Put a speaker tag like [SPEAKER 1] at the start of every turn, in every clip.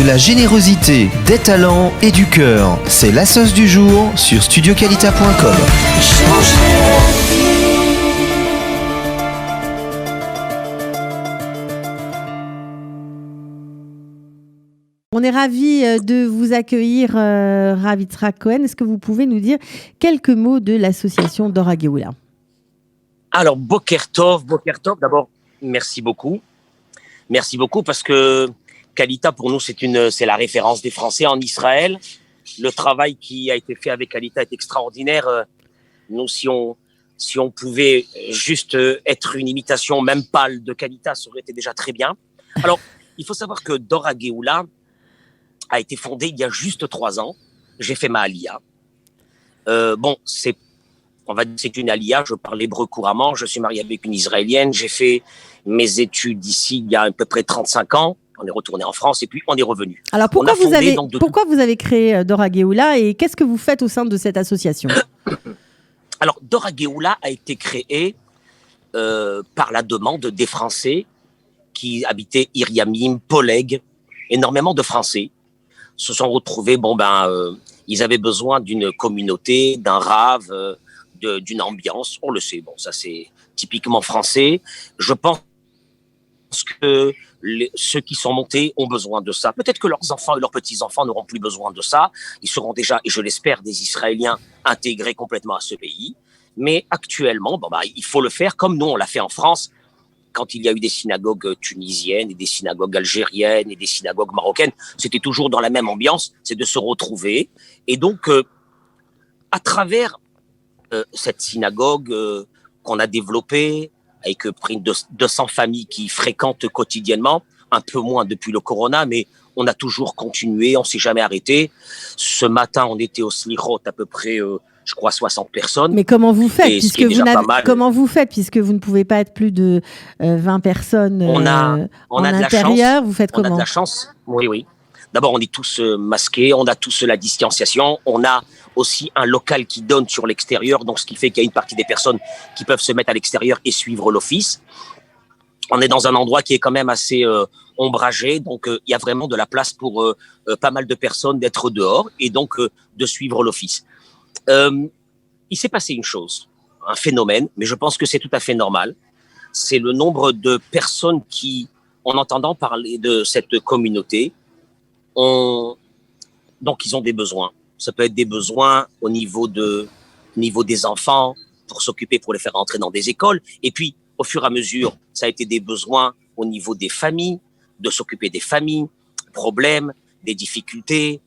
[SPEAKER 1] la générosité, des talents et du cœur. C'est la sauce du jour sur studiocalita.com.
[SPEAKER 2] On est ravis de vous accueillir, Rav Yitzhak Cohen. Est-ce que vous pouvez nous dire quelques mots de l'association Dor HaGeoula?
[SPEAKER 3] Alors, Boker Tov, d'abord, merci beaucoup. Merci beaucoup parce que Kalita, pour nous, c'est la référence des Français en Israël. Le travail qui a été fait avec Kalita est extraordinaire. Nous, si on pouvait juste être une imitation, même pâle, de Kalita, ça aurait été déjà très bien. Alors, il faut savoir que Dor HaGeoula a été fondé il y a juste 3 ans. J'ai fait ma Aliyah. C'est une Aliyah, je parle hébreu couramment, je suis marié avec une Israélienne, j'ai fait mes études ici il y a à peu près 35 ans, on est retourné en France et puis on est revenu.
[SPEAKER 2] Alors pourquoi vous avez créé Dor HaGeoula et qu'est-ce que vous faites au sein de cette association?
[SPEAKER 3] Alors Dor HaGeoula a été créé par la demande des Français qui habitaient Iriamim, Poleg, énormément de Français se sont retrouvés, ils avaient besoin d'une communauté, d'un rave, d'une ambiance, on le sait, ça c'est typiquement français. Je pense que ceux qui sont montés ont besoin de ça. Peut-être que leurs enfants et leurs petits-enfants n'auront plus besoin de ça. Ils seront déjà, et je l'espère, des Israéliens intégrés complètement à ce pays. Mais actuellement, il faut le faire comme nous, on l'a fait en France, quand il y a eu des synagogues tunisiennes et des synagogues algériennes et des synagogues marocaines. C'était toujours dans la même ambiance, c'est de se retrouver. Et donc, à travers cette synagogue qu'on a développée, avec près de 200 familles qui fréquentent quotidiennement, un peu moins depuis le corona, mais on a toujours continué, on s'est jamais arrêté. Ce matin, on était au Slichot, à peu près, je crois, 60 personnes.
[SPEAKER 2] Mais comment vous faites puisque vous ne pouvez pas être plus de 20 personnes en intérieur, vous faites comment?
[SPEAKER 3] On a de la chance, oui. D'abord, on est tous masqués, on a tous la distanciation, on a aussi un local qui donne sur l'extérieur, donc ce qui fait qu'il y a une partie des personnes qui peuvent se mettre à l'extérieur et suivre l'office. On est dans un endroit qui est quand même assez ombragé, donc il y a vraiment de la place pour pas mal de personnes d'être dehors et donc de suivre l'office. Il s'est passé une chose, un phénomène, mais je pense que c'est tout à fait normal. C'est le nombre de personnes qui, en entendant parler de cette communauté, donc ils ont des besoins. Ça peut être des besoins au niveau des enfants, pour les faire entrer dans des écoles. Et puis, au fur et à mesure, ça a été des besoins au niveau des familles, de s'occuper des familles, problèmes, des difficultés.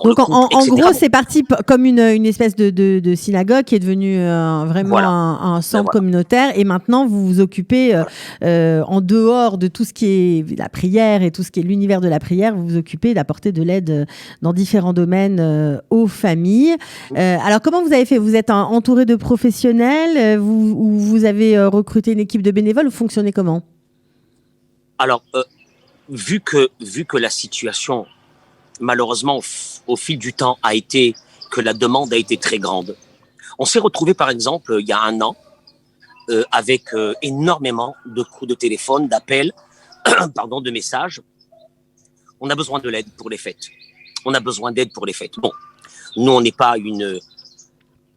[SPEAKER 2] Donc en gros, c'est parti comme une espèce de synagogue qui est devenue vraiment un centre communautaire. Et maintenant, vous vous occupez, en dehors de tout ce qui est la prière et tout ce qui est l'univers de la prière, vous vous occupez d'apporter de l'aide dans différents domaines aux familles. Alors, comment vous avez fait? Vous êtes entouré de professionnels ou vous avez recruté une équipe de bénévoles? Vous fonctionnez comment?
[SPEAKER 3] Alors, vu que la situation malheureusement, au fil du temps, a été que la demande a été très grande. On s'est retrouvé, par exemple, il y a 1 an, avec énormément de coups de téléphone, d'appels, de messages. On a besoin de l'aide pour les fêtes. Bon, nous, on n'est pas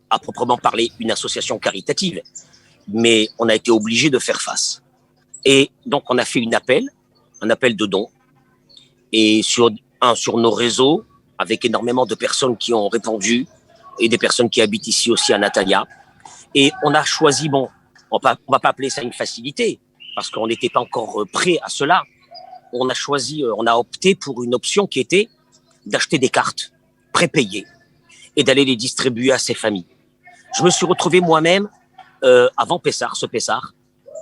[SPEAKER 3] à proprement parler, une association caritative, mais on a été obligé de faire face. Et donc, on a fait un appel de dons, et sur nos réseaux, avec énormément de personnes qui ont répondu et des personnes qui habitent ici aussi à Natalia. Et on a choisi, on va pas appeler ça une facilité, parce qu'on n'était pas encore prêt à cela. On a opté pour une option qui était d'acheter des cartes prépayées et d'aller les distribuer à ces familles. Je me suis retrouvé moi-même, avant ce Pessah,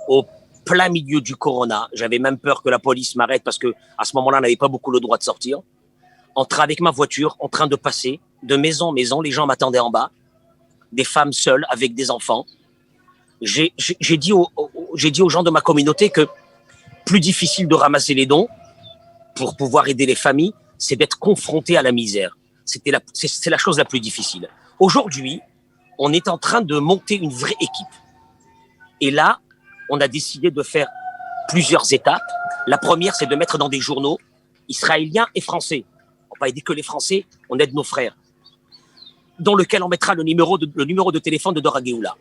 [SPEAKER 3] au plein milieu du corona. J'avais même peur que la police m'arrête parce que à ce moment-là, on n'avait pas beaucoup le droit de sortir. Avec ma voiture, en train de passer de maison en maison, les gens m'attendaient en bas, des femmes seules avec des enfants. J'ai dit aux gens de ma communauté que plus difficile de ramasser les dons pour pouvoir aider les familles, c'est d'être confronté à la misère. C'est la chose la plus difficile. Aujourd'hui, on est en train de monter une vraie équipe. Et là, on a décidé de faire plusieurs étapes. La première, c'est de mettre dans des journaux israéliens et français. On va pas aider que les Français, on aide nos frères. Dans lequel on mettra le numéro de téléphone de Dora Geoula.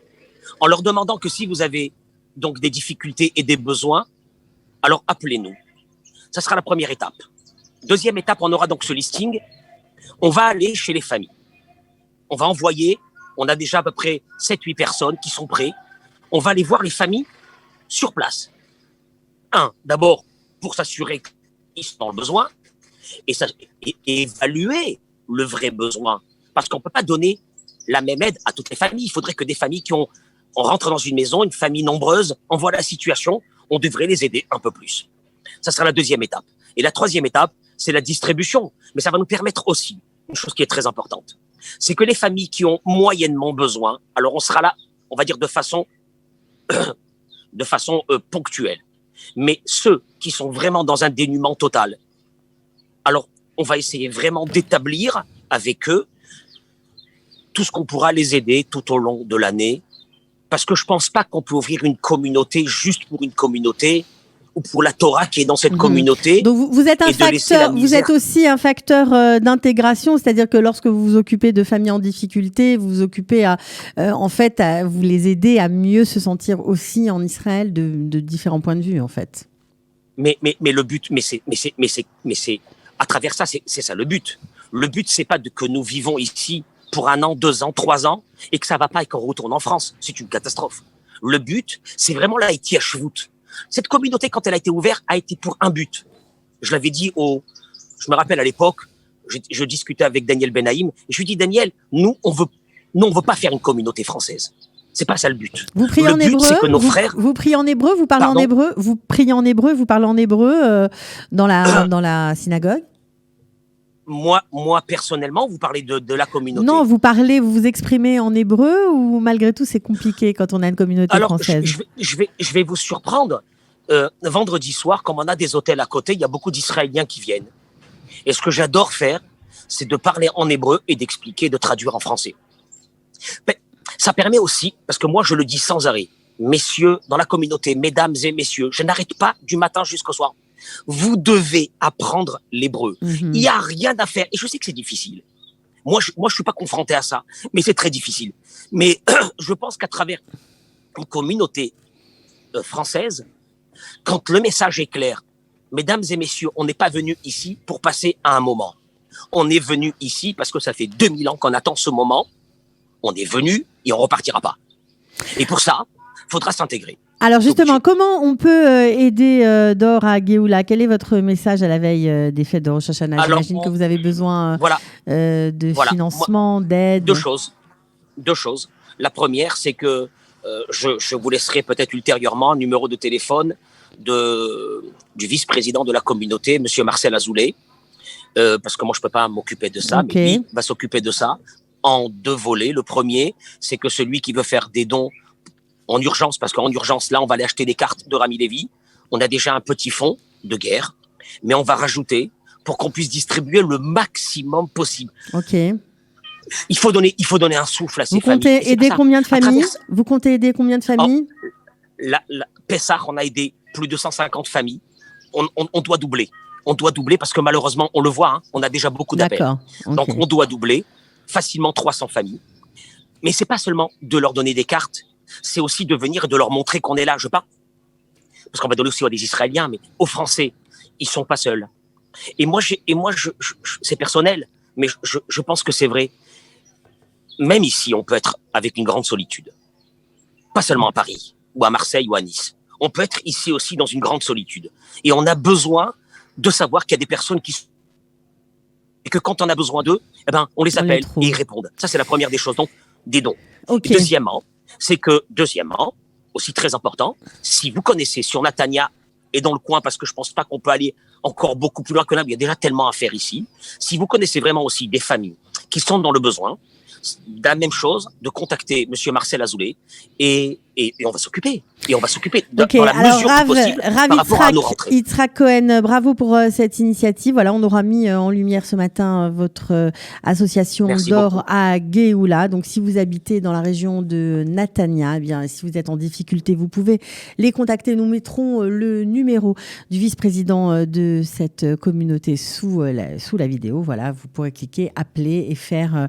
[SPEAKER 3] En leur demandant que si vous avez donc des difficultés et des besoins, alors appelez-nous. Ça sera la première étape. Deuxième étape, on aura donc ce listing. On va aller chez les familles. On va envoyer, on a déjà à peu près 7-8 personnes qui sont prêtes. On va aller voir les familles sur place. D'abord, pour s'assurer qu'ils sont dans le besoin et évaluer le vrai besoin. Parce qu'on ne peut pas donner la même aide à toutes les familles. Il faudrait que des familles on rentre dans une maison, une famille nombreuse, on voit la situation, on devrait les aider un peu plus. Ça sera la deuxième étape. Et la troisième étape, c'est la distribution. Mais ça va nous permettre aussi, une chose qui est très importante, c'est que les familles qui ont moyennement besoin, alors on sera là, on va dire de façon ponctuelle. Mais ceux qui sont vraiment dans un dénuement total, alors on va essayer vraiment d'établir avec eux tout ce qu'on pourra les aider tout au long de l'année. Parce que je pense pas qu'on peut ouvrir une communauté juste pour une communauté ou pour la Torah qui est dans cette communauté.
[SPEAKER 2] Donc vous êtes vous êtes aussi un facteur d'intégration, c'est-à-dire que lorsque vous vous occupez de familles en difficulté, vous vous occupez vous les aidez à mieux se sentir aussi en Israël de différents points de vue en fait.
[SPEAKER 3] Mais le but, c'est à travers ça, c'est ça le but. Le but, c'est pas que nous vivons ici pour 1 an, 2 ans, 3 ans, et que ça va pas et qu'on retourne en France. C'est une catastrophe. Le but, c'est vraiment la Haïti à Shvout. Cette communauté, quand elle a été ouverte, a été pour un but. Je l'avais dit je me rappelle à l'époque, je discutais avec Daniel Benaïm, et je lui dis, Daniel, nous, on veut pas faire une communauté française. C'est pas ça le but.
[SPEAKER 2] Vous priez en hébreu, c'est que nos frères. Vous priez en hébreu, vous parlez en hébreu, vous priez en hébreu, vous parlez en hébreu dans la synagogue.
[SPEAKER 3] Moi, personnellement, vous parlez de la communauté.
[SPEAKER 2] Non, vous vous exprimez en hébreu ou malgré tout c'est compliqué quand on a une communauté française?
[SPEAKER 3] Je vais vous surprendre. Vendredi soir, comme on a des hôtels à côté, il y a beaucoup d'Israéliens qui viennent. Et ce que j'adore faire, c'est de parler en hébreu et d'expliquer, de traduire en français. Mais ça permet aussi, parce que moi je le dis sans arrêt, messieurs dans la communauté, mesdames et messieurs, je n'arrête pas du matin jusqu'au soir. Vous devez apprendre l'hébreu. Il n'y a rien à faire. Et je sais que c'est difficile. Moi, je suis pas confronté à ça, mais c'est très difficile. Mais je pense qu'à travers une communauté française, quand le message est clair, mesdames et messieurs, on n'est pas venu ici pour passer à un moment. On est venu ici parce que ça fait 2000 ans qu'on attend ce moment. On est venu et on repartira pas. Et pour ça, il faudra s'intégrer.
[SPEAKER 2] Alors justement, comment on peut aider Dora Geoula? Quel est votre message à la veille des fêtes de Rosh Hashanah? J'imagine que vous avez besoin de financement, d'aide.
[SPEAKER 3] Deux choses. La première, c'est que je vous laisserai peut-être ultérieurement un numéro de téléphone du vice-président de la communauté, Monsieur Marcel Azoulay, parce que moi je peux pas m'occuper de ça, mais lui va s'occuper de ça en 2 volets. Le premier, c'est que celui qui veut faire des dons en urgence, parce qu'en urgence, là, on va aller acheter des cartes de Rami Lévy. On a déjà un petit fonds de guerre, mais on va rajouter pour qu'on puisse distribuer le maximum possible.
[SPEAKER 2] Ok.
[SPEAKER 3] Il faut donner un souffle à ces familles.
[SPEAKER 2] Vous comptez aider combien de familles? Vous comptez aider combien de familles?
[SPEAKER 3] Pessah, on a aidé plus de 150 familles. On doit doubler. On doit doubler parce que malheureusement, on le voit, hein, on a déjà beaucoup d'appels.
[SPEAKER 2] D'accord. Okay.
[SPEAKER 3] Donc, on doit doubler facilement 300 familles. Mais c'est pas seulement de leur donner des cartes, c'est aussi de venir et de leur montrer qu'on est là. Je parle, parce qu'on va donner aussi à des Israéliens, mais aux Français, ils sont pas seuls. Et moi, c'est personnel, mais je pense que c'est vrai. Même ici, on peut être avec une grande solitude. Pas seulement à Paris, ou à Marseille, ou à Nice. On peut être ici aussi dans une grande solitude. Et on a besoin de savoir qu'il y a des personnes et que quand on a besoin d'eux, eh ben, on les appelle et ils répondent. Ça, c'est la première des choses. Donc, des dons.
[SPEAKER 2] Okay.
[SPEAKER 3] Deuxièmement, aussi très important, si vous connaissez sur Natania et dans le coin, parce que je pense pas qu'on peut aller encore beaucoup plus loin que là, il y a déjà tellement à faire ici. Si vous connaissez vraiment aussi des familles qui sont dans le besoin, la même chose, de contacter Monsieur Marcel Azoulay et et on va s'occuper. Et on va s'occuper
[SPEAKER 2] Okay,
[SPEAKER 3] dans la
[SPEAKER 2] alors
[SPEAKER 3] mesure du possible
[SPEAKER 2] Rav
[SPEAKER 3] par rapport à nos rentrées.
[SPEAKER 2] Yitzhak Cohen, bravo pour cette initiative. Voilà, on aura mis en lumière ce matin votre association
[SPEAKER 3] Merci
[SPEAKER 2] d'or
[SPEAKER 3] beaucoup.
[SPEAKER 2] à Géoula. Donc, si vous habitez dans la région de Natania, eh bien, si vous êtes en difficulté, vous pouvez les contacter. Nous mettrons le numéro du vice-président de cette communauté sous la vidéo. Voilà, vous pourrez cliquer, appeler et faire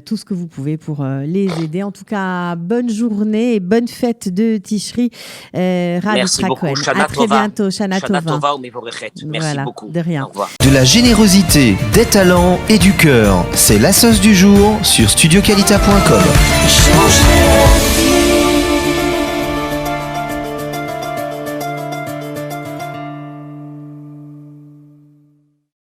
[SPEAKER 2] tout ce que vous pouvez pour les aider. En tout cas, bonne journée et bonne fête de Tishri. Rav
[SPEAKER 3] Merci
[SPEAKER 2] Yitzhak
[SPEAKER 3] beaucoup.
[SPEAKER 2] Cohen.
[SPEAKER 3] Shana
[SPEAKER 2] À très
[SPEAKER 3] Tova.
[SPEAKER 2] bientôt. Shana
[SPEAKER 3] Shana
[SPEAKER 2] Tova.
[SPEAKER 3] Tova ou Mevorechet. Merci
[SPEAKER 2] Voilà,
[SPEAKER 3] beaucoup.
[SPEAKER 2] de rien.
[SPEAKER 3] Au revoir.
[SPEAKER 1] De la générosité, des talents et du cœur, c'est la sauce du jour sur studioqualita.com.
[SPEAKER 4] Changer la vie.